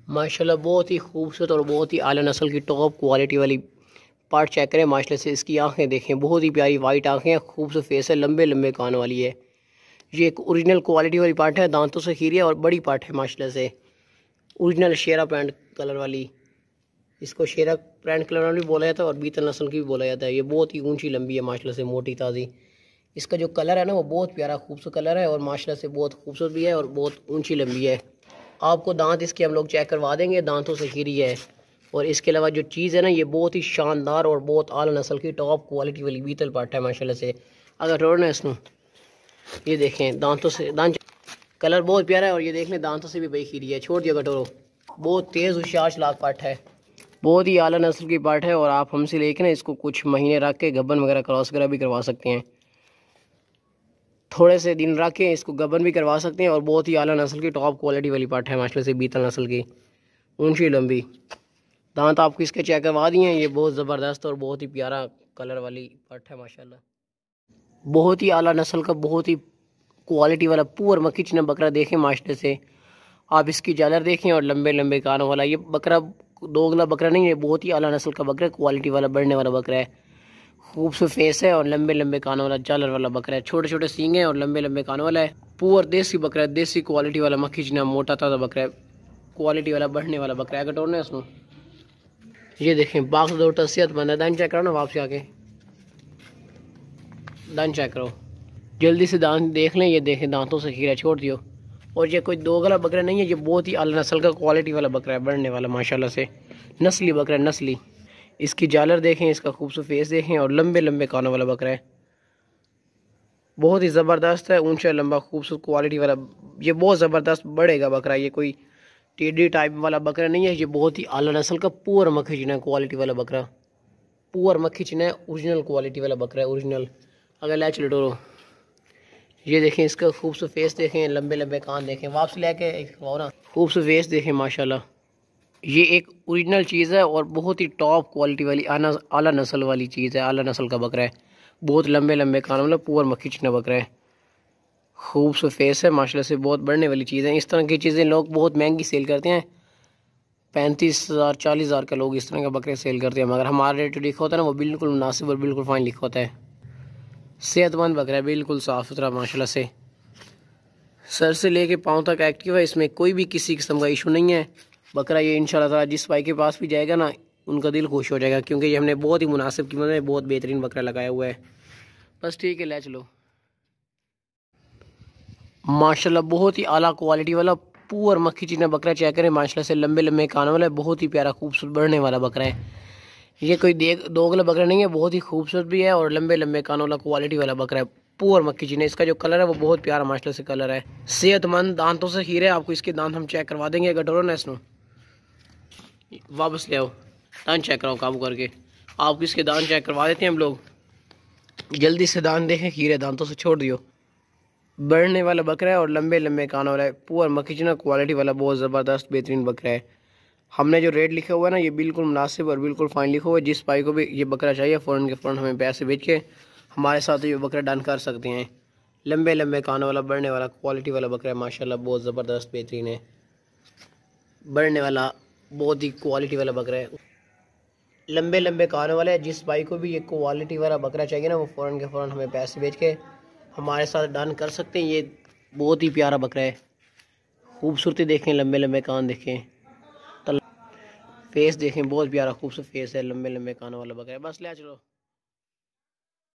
माशाल्लाह बहुत ही खूबसूरत और बहुत ही आला नस्ल की टॉप क्वालिटी वाली पार्ट चेक करें। माशाल्लाह से इसकी आंखें देखें, बहुत ही प्यारी वाइट आंखें हैं, खूबसूरत फेस है, लंबे लंबे कान वाली है। ये एक ओरिजिनल क्वालिटी वाली पार्ट है, दांतों से खीरी है और बड़ी पार्ट है माशाल्लाह से। ओरिजिनल शेरा पैंट कलर वाली, इसको शेरा पैंट कलर वाली भी बोला जाता है और बीतल नस्ल की भी बोला जाता है। ये बहुत ही ऊंची लंबी है माशाल्लाह से, मोटी ताज़ी। इसका जो कलर है ना वो बहुत प्यारा खूबसूरत कलर है और माशाल्लाह से बहुत खूबसूरत भी है और बहुत ऊंची लंबी है। आपको दांत इसके हम लोग चेक करवा देंगे, दांतों से खीरी है। और इसके अलावा जो चीज़ है ना, ये बहुत ही शानदार और बहुत आला नस्ल की टॉप क्वालिटी वाली बीतल पार्ट है माशाल्लाह से। अगर रोड ना इसमें ये देखें, दांतों से दांत कलर बहुत प्यारा है और ये देख लें दांतों से भी बई खीरी है। छोड़ दिया कटोरो, बहुत तेज़ होशियार चालाक पार्ट है, बहुत ही आला नस्ल की पार्ट है। और आप हमसे लेके ना इसको कुछ महीने रख के गबन वगैरह क्रॉस वगैरह भी करवा सकते हैं। थोड़े से दिन रख के इसको गबन भी करवा सकते हैं और बहुत ही आला नस्ल की टॉप क्वालिटी वाली पार्ट है माशाल्लाह से, बीतल नस्ल की, ऊंची लंबी। दांत आपको इसके चेक करवा दिए हैं। ये बहुत ज़बरदस्त और बहुत ही प्यारा कलर वाली पार्ट है माशाल्लाह। बहुत ही आला नस्ल का, बहुत ही क्वालिटी वाला पुअर मक्खी चना बकरा देखें माशाल्लाह से। आप इसकी जालर देखें और लंबे लंबे कानों वाला ये बकरा दोगला बकरा नहीं है, बहुत ही आला नस्ल का बकरा है, क्वालिटी वाला बढ़ने वाला बकरा है। खूबसूरत फेस है और लंबे लंबे कानों वाला जालर वाला बकरा है। छोटे छोटे सींग हैं और लंबे लंबे कानों वाला है। पुअर देसी बकरा है, देसी क्वालिटी वाला मक्खी चना, मोटा ताज़ा बकरा है, क्वालिटी वाला बढ़ने वाला बकरा है। कटोरना है उसमें, ये देखें बाग दो सेहतमंद है। दान चेक करो ना वापस आके, दान चेक करो जल्दी से, दांत देख लें। ये देखें दांतों से खीरा, छोड़ दियो। और ये कोई दोगला बकरा नहीं है, ये बहुत ही आला नस्ल का क्वालिटी वाला बकरा है, बढ़ने वाला माशाल्लाह से, नस्ली बकरा है, नस्ली। इसकी जालर देखें, इसका खूबसूरत फेस देखें और लंबे लंबे कानों वाला बकरा है, बहुत ही ज़बरदस्त है, ऊंचा लंबा खूबसूरत क्वालिटी वाला। ये बहुत ज़बरदस्त बढ़ेगा बकरा, ये कोई टेडी टाइप वाला बकरा नहीं है। ये बहुत ही आला नस्ल का पुअर मक्खी चना क्वालिटी वाला बकरा, पुअर मक्खी चना ओरिजिनल क्वालिटी वाला बकरा है, ओरिजिनल। अगर ले चलो डोरो, ये देखें इसका खूबसूरत फेस देखें, लंबे लंबे कान देखें। वापस लेके खवाओ ना, खूबसूरत फेस देखें माशाल्लाह। ये एक ओरिजिनल चीज़ है और बहुत ही टॉप क्वालिटी वाली आला नस्ल वाली चीज़ है, आला नस्ल का बकरा है। बहुत लंबे लंबे कान, मतलब पुअर मक्खी चना बकरा है, खूबसूरत फेस है माशाल्लाह से, बहुत बढ़ने वाली चीज़ है। इस तरह की चीज़ें लोग बहुत महंगी सेल करते हैं, 35,000 40,000 का लोग इस तरह का बकरे सेल करते हैं, मगर हमारा रेट लिखा होता है ना वो बिल्कुल मुनासिब और बिल्कुल फाइन लिखा होता है। सेहतमंद बकरा है, बिल्कुल साफ़ सुथरा माशाल्लाह से, सर से लेके पाँव तक एक्टिव है, इसमें कोई भी किसी किस्म का इशू नहीं है। बकरा ये इंशाल्लाह ताला जिस भाई के पास भी जाएगा ना, उनका दिल खुश हो जाएगा, क्योंकि ये हमने बहुत ही मुनासिब कीमत में बहुत बेहतरीन बकरा लगाया हुआ है। बस ठीक है, ले चलो। माशाल्लाह बहुत ही आला क्वालिटी वाला पुअर मक्खी चीना बकरा चेक करें माशाल्लाह से, लंबे लंबे कानों वाला है, बहुत ही प्यारा खूबसूरत बढ़ने वाला बकरा है। ये कोई दोगला बकरा नहीं है, बहुत ही खूबसूरत भी है और लंबे लंबे कानों वाला क्वालिटी वाला बकरा है, पुअर मक्खी चीना। इसका जो कलर है वो बहुत प्यारा माशाल्लाह से कलर है, सेहतमंद, दांतों से खीरे। आपको इसके दांत हम चेक करवा देंगे। कटोरो ना इसनो, वापस ले आओ, दांत चेक कराओ काबू करके। आपको इसके दांत चेक करवा देते हैं हम लोग, जल्दी से दांत देखें, खीरे दांतों से छोड़ दियो। बढ़ने वाला बकरा है और लंबे लंबे कानों वाला है, पुअर मक्खी चीना क्वालिटी वाला, बहुत ज़बरदस्त बेहतरीन बकरा है। हमने जो रेट लिखा हुआ है ना, ये बिल्कुल मुनासिब और बिल्कुल फाइन लिखा हुआ है। जिस भाई को भी ये बकरा चाहिए फ़ौरन के फ़ौरन हमें पैसे भेज के हमारे साथ ये बकरा डन कर सकते हैं। लंबे लंबे कानों वाला बढ़ने वाला क्वालिटी वाला बकरा है माशाल्लाह, बहुत ज़बरदस्त बेहतरीन है, बढ़ने वाला बहुत ही क्वालिटी वाला बकरा है, लंबे लंबे कानों वाला है। जिस भाई को भी ये क्वालिटी वाला बकरा चाहिए ना, वो फ़ौरन के फ़ौरन हमें पैसे भेज के हमारे साथ डन कर सकते हैं। ये बहुत ही प्यारा बकरा है, खूबसूरती देखें, लंबे लंबे कान देखें, फेस देखें, बहुत प्यारा खूबसूरत फेस है, लंबे लंबे कानों वाला बकरा है। बस ले चलो।